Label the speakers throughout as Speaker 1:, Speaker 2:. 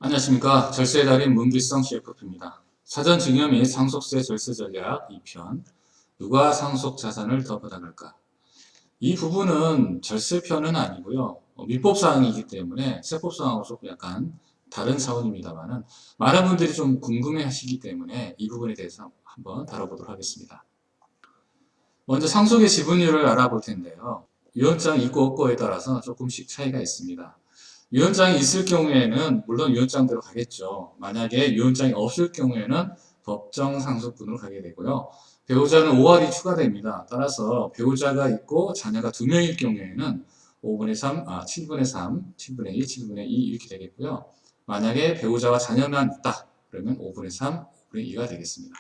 Speaker 1: 안녕하십니까. 절세의 달인 문기성 CFP입니다. 사전 증여 및 상속세 절세 전략 2편. 누가 상속 자산을 더 받아갈까? 이 부분은 절세편은 아니고요. 민법사항이기 때문에 세법사항하고 조금 약간 다른 차원입니다만은 많은 분들이 좀 궁금해 하시기 때문에 이 부분에 대해서 한번 다뤄보도록 하겠습니다. 먼저 상속의 지분율을 알아볼 텐데요. 유언장 있고 없고에 따라서 조금씩 차이가 있습니다. 유언장이 있을 경우에는 물론 유언장대로 가겠죠. 만약에 유언장이 없을 경우에는 법정 상속분으로 가게 되고요. 배우자는 5할이 추가됩니다. 따라서 배우자가 있고 자녀가 2명일 경우에는 5분의 3, 7분의 3, 7분의 2, 7분의 2 이렇게 되겠고요. 만약에 배우자와 자녀만 있다. 그러면 5분의 3, 5분의 2가 되겠습니다.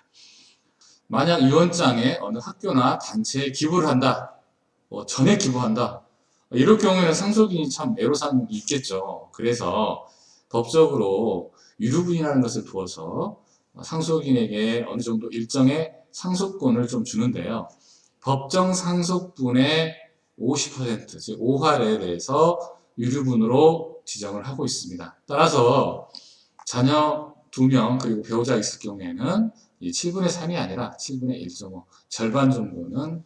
Speaker 1: 만약 유언장에 어느 학교나 단체에 기부를 한다. 전액 기부한다. 이럴 경우에는 상속인이 참 애로사항이 있겠죠. 그래서 법적으로 유류분이라는 것을 두어서 상속인에게 어느 정도 일정의 상속권을 좀 주는데요. 법정 상속분의 50%, 즉 5할에 대해서 유류분으로 지정을 하고 있습니다. 따라서 자녀 2명 그리고 배우자 있을 경우에는 이 7분의 3이 아니라 7분의 1.5 절반 정도는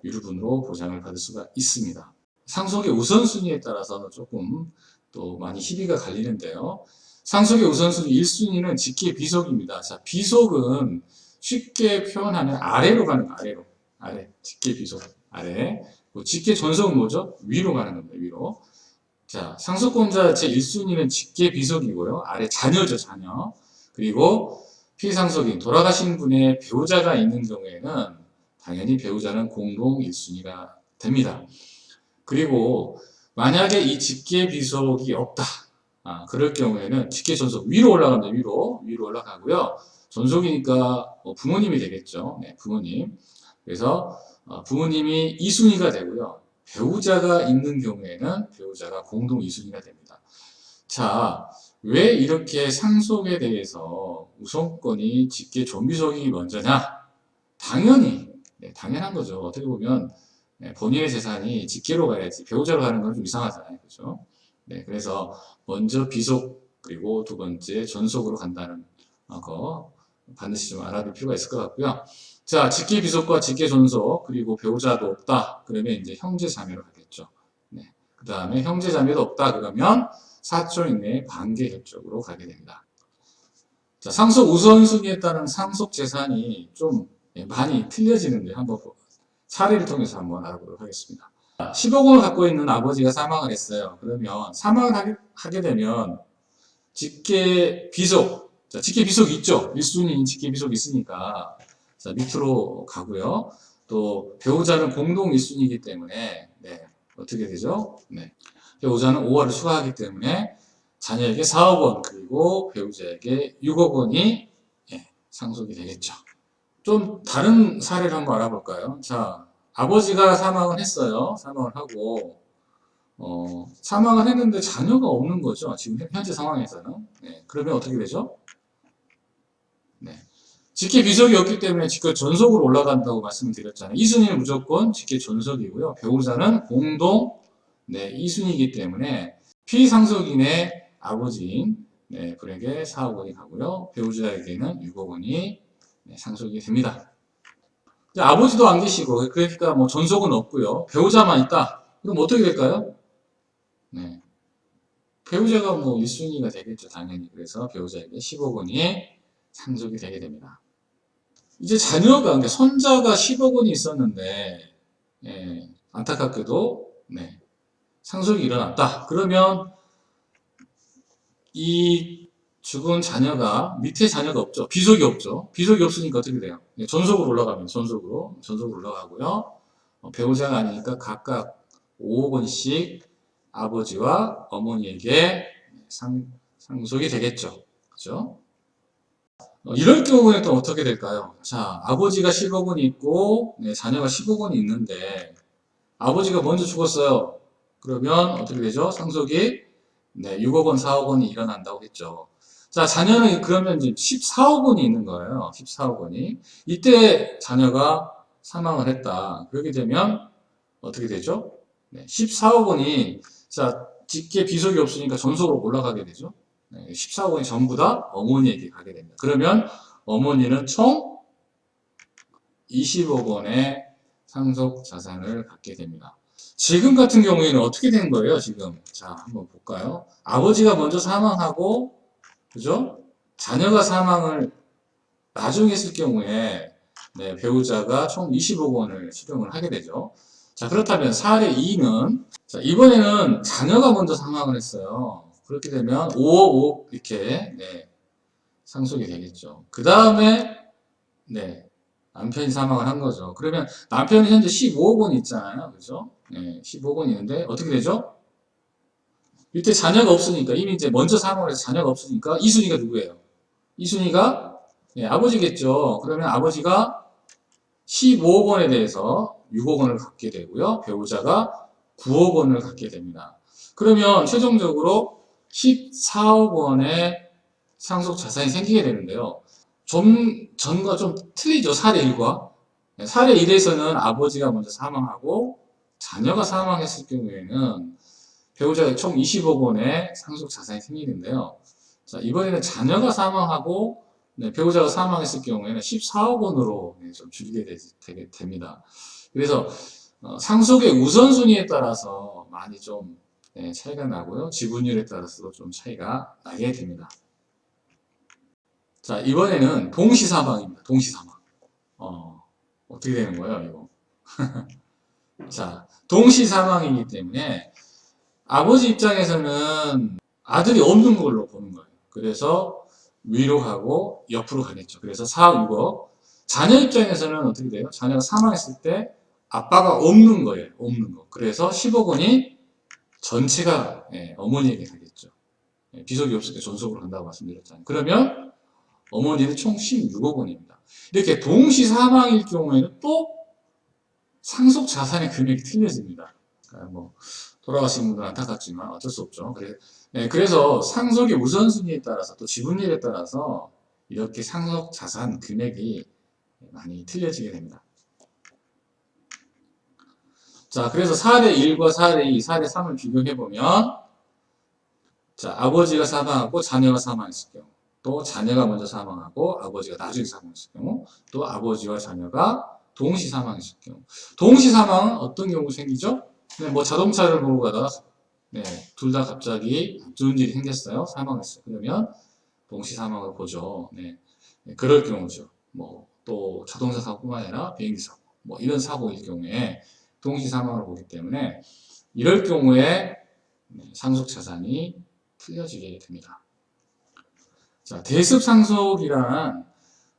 Speaker 1: 유류분으로 보장을 받을 수가 있습니다. 상속의 우선순위에 따라서 조금 또 많이 희비가 갈리는데요. 상속의 우선순위 1순위는 직계 비속입니다. 자, 비속은 쉽게 표현하면 아래로 가는 거예요. 아래로. 아래. 직계 비속. 아래. 직계 존속은 뭐죠? 위로 가는 겁니다. 위로. 자, 상속권자 제1순위는 직계 비속이고요. 아래 자녀죠, 자녀. 그리고 피상속인, 돌아가신 분의 배우자가 있는 경우에는 당연히 배우자는 공동 1순위가 됩니다. 그리고 만약에 이 직계 비속이 없다. 그럴 경우에는 직계 존속 위로 올라갑니다. 위로 올라가고요. 존속이니까 부모님이 되겠죠. 네, 부모님. 그래서 부모님이 2순위가 되고요. 배우자가 있는 경우에는 배우자가 공동 2순위가 됩니다. 자, 왜 이렇게 상속에 대해서 우선권이 직계 존비속이 먼저냐? 당연히 당연한 거죠. 어떻게 보면 본인의 재산이 직계로 가야지 배우자로 가는 건 좀 이상하잖아요. 그죠? 네, 그래서 먼저 비속 그리고 두 번째 존속으로 간다는 거 반드시 좀 알아둘 필요가 있을 것 같고요. 자, 직계 비속과 직계 존속 그리고 배우자도 없다. 그러면 이제 형제 자매로 가겠죠. 네, 그 다음에 형제 자매도 없다. 그러면 사촌인의 관계 협적으로 가게 됩니다. 자, 상속 우선순위에 따른 상속 재산이 좀 많이 틀려지는데 한번 사례를 통해서 한번 알아보도록 하겠습니다. 10억 원을 갖고 있는 아버지가 사망을 했어요. 그러면 사망을 하게 되면 직계 비속, 자, 직계 비속이 있죠. 1순위인 직계 비속이 있으니까 자, 밑으로 가고요. 또 배우자는 공동 1순위이기 때문에 어떻게 되죠? 배우자는 5할을 추가하기 때문에 자녀에게 4억 원 그리고 배우자에게 6억 원이 상속이 되겠죠. 좀 다른 사례를 한번 알아볼까요? 자, 아버지가 사망을 했어요. 사망을 하고 사망을 했는데 자녀가 없는 거죠. 지금 현재 상황에서는. 그러면 어떻게 되죠? 직계 비속이 없기 때문에 직계 존속으로 올라간다고 말씀을 드렸잖아요. 2순위는 무조건 직계 존속이고요. 배우자는 공동 2순위이기 때문에 피상속인의 아버지인 분에게 4억 원이 가고요. 배우자에게는 6억 원이 상속이 됩니다. 아버지도 안 계시고 그러니까 뭐 존속은 없고요. 배우자만 있다. 그럼 어떻게 될까요? 배우자가 뭐 1순위가 되겠죠. 당연히. 그래서 배우자에게 10억 원이 상속이 되게 됩니다. 이제 자녀가 그러니까 손자가 10억 원이 있었는데 안타깝게도 상속이 일어났다. 그러면 이 죽은 자녀가 밑에 자녀가 없죠. 비속이 없죠. 비속이 없으니까 어떻게 돼요? 존속으로 올라가면 존속으로 올라가고요. 배우자가 아니니까 각각 5억 원씩 아버지와 어머니에게 상속이 되겠죠. 그죠? 이럴 경우에 또 어떻게 될까요? 자, 아버지가 10억 원이 있고 자녀가 10억 원이 있는데 아버지가 먼저 죽었어요. 그러면 어떻게 되죠? 상속이 6억 원, 4억 원이 일어난다고 했죠. 자, 자녀는 그러면 이제 14억 원이 있는 거예요. 14억 원이. 이때 자녀가 사망을 했다. 그렇게 되면 어떻게 되죠? 14억 원이 자, 직계 비속이 없으니까 존속으로 올라가게 되죠. 14억 원이 전부 다 어머니에게 가게 됩니다. 그러면 어머니는 총 20억 원의 상속 자산을 갖게 됩니다. 지금 같은 경우에는 어떻게 된 거예요, 지금? 자, 한번 볼까요? 아버지가 먼저 사망하고, 그죠? 자녀가 사망을 나중에 했을 경우에, 네, 배우자가 총 20억 원을 수령을 하게 되죠. 자, 그렇다면 사례 2는, 자, 이번에는 자녀가 먼저 사망을 했어요. 그렇게 되면 5억, 5억, 이렇게, 네, 상속이 되겠죠. 그 다음에, 네, 남편이 사망을 한 거죠. 그러면 남편이 현재 15억 원이 있잖아요. 그죠? 네, 15억 원이 있는데 어떻게 되죠? 이때 자녀가 없으니까 이미 이제 먼저 사망을 해서 자녀가 없으니까 이순위가 누구예요? 이순위가 네, 아버지겠죠. 그러면 아버지가 15억 원에 대해서 6억 원을 갖게 되고요. 배우자가 9억 원을 갖게 됩니다. 그러면 최종적으로 14억 원의 상속 자산이 생기게 되는데요. 좀 전과 좀 틀리죠. 사례 1과. 사례 1에서는 아버지가 먼저 사망하고 자녀가 사망했을 경우에는 배우자가 총 20억 원의 상속 자산이 생기는데요. 자, 이번에는 자녀가 사망하고 네, 배우자가 사망했을 경우에는 14억 원으로 네, 좀 줄이게 됩니다. 그래서 상속의 우선순위에 따라서 많이 좀 네, 차이가 나고요. 지분율에 따라서도 좀 차이가 나게 됩니다. 자, 이번에는 동시사망입니다. 동시사망. 어떻게 되는 거예요, 이거? 자, 동시사망이기 때문에 아버지 입장에서는 아들이 없는 걸로 보는 거예요. 그래서 위로 가고 옆으로 가겠죠. 그래서 4, 6억. 자녀 입장에서는 어떻게 돼요? 자녀가 사망했을 때 아빠가 없는 거예요. 없는 거. 그래서 10억 원이 전체가 어머니에게 가겠죠. 비속이 없을 때 존속으로 간다고 말씀드렸잖아요. 그러면 어머니는 총 16억 원입니다. 이렇게 동시 사망일 경우에는 또 상속 자산의 금액이 틀려집니다. 그러니까 뭐 돌아가신 분들은 안타깝지만 어쩔 수 없죠. 그래서 상속의 우선순위에 따라서 또 지분율에 따라서 이렇게 상속 자산 금액이 많이 틀려지게 됩니다. 자, 그래서 사례 1과 사례 2, 사례 3을 비교해보면 자, 아버지가 사망하고 자녀가 사망했을 경우 또 자녀가 먼저 사망하고 아버지가 나중에 사망했을 경우 또 아버지와 자녀가 동시 사망했을 경우 동시 사망은 어떤 경우 생기죠? 뭐 자동차를 몰고 가다가 둘 다 갑자기 안 좋은 일이 생겼어요. 사망했어요. 그러면 동시 사망을 보죠. 그럴 경우죠. 뭐 또 자동차 사고뿐만 아니라 비행기 사고 뭐 이런 사고일 경우에 동시 사망을 보기 때문에 이럴 경우에 상속 자산이 틀려지게 됩니다. 자, 대습 상속이란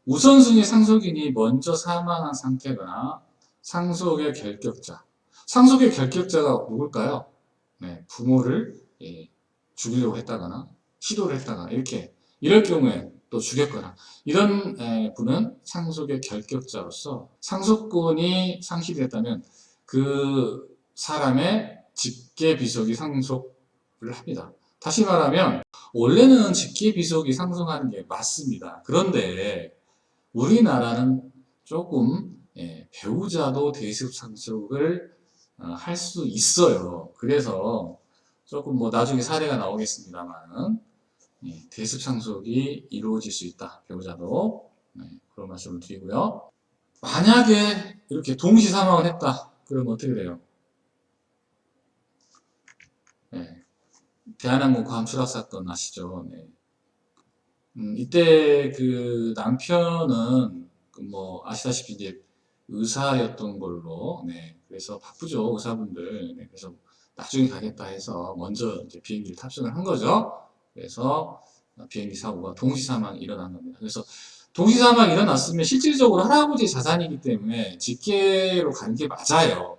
Speaker 1: 우선순위 상속인이 먼저 사망한 상태거나 상속의 결격자. 상속의 결격자가 누굴까요? 부모를 죽이려고 했다거나 시도를 했다거나 이럴 경우에 또 죽였거나 이런 분은 상속의 결격자로서 상속권이 상실됐다면 그 사람의 직계 비속이 상속을 합니다. 다시 말하면 원래는 직계 비속이 상속하는 게 맞습니다. 그런데 우리나라는 조금 배우자도 대습 상속을 할 수 있어요. 그래서 조금 뭐 나중에 사례가 나오겠습니다만 대습 상속이 이루어질 수 있다. 배우자도 그런 말씀을 드리고요. 만약에 이렇게 동시 사망을 했다. 그러면 어떻게 돼요? 대한항공 괌 추락 사건 아시죠? 이때 그 남편은 뭐 아시다시피 이제 의사였던 걸로 그래서 바쁘죠 의사분들. 그래서 나중에 가겠다 해서 먼저 이제 비행기를 탑승을 한 거죠. 그래서 비행기 사고가 동시 사망이 일어난 겁니다. 그래서 동시 사망이 일어났으면 실질적으로 할아버지 자산이기 때문에 직계로 간 게 맞아요.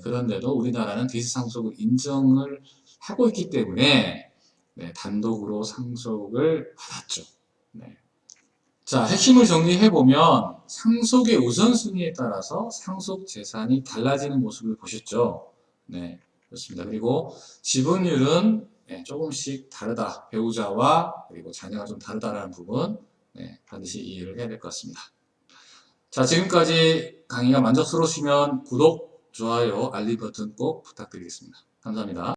Speaker 1: 그런데도 우리나라는 대시 상속을 인정을 하고 있기 때문에 단독으로 상속을 받았죠. 자, 핵심을 정리해보면 상속의 우선순위에 따라서 상속 재산이 달라지는 모습을 보셨죠. 그렇습니다. 그리고 지분율은 조금씩 다르다. 배우자와 그리고 자녀가 좀 다르다라는 부분 반드시 이해를 해야 될 것 같습니다. 자, 지금까지 강의가 만족스러우시면 구독, 좋아요, 알림 버튼 꼭 부탁드리겠습니다. 감사합니다.